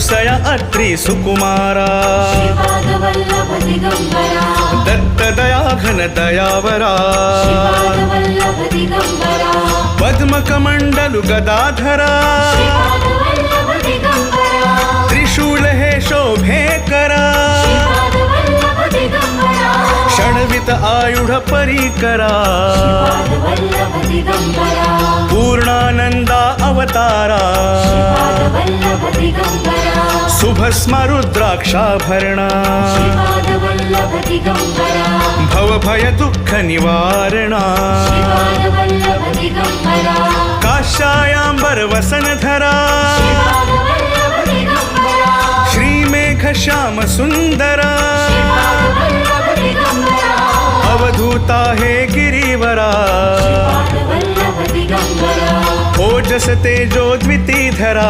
अनुसया अत्रि सुकुमारा दत्तदया घन दयावरा पद्मकमण्डलु गदाधरा त्रिशूल हे शोभेकरा षड्वित आयुध परिकरा पूर्णानंदा अवतारा शुभस्म रुद्राक्षाभरणा भवभय दुःख निवारणा काश्याम्बर वसनधरा श्रीमेघ श्याम सुंदरा अवधूता हे गिरिवरा ओजस तेजो द्वितीधरा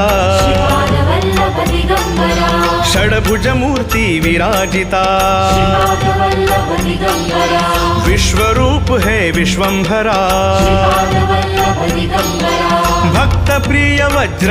षड्भुज मूर्ति विराजिता विश्वरूप है विश्वंभरा भक्त प्रिय वज्र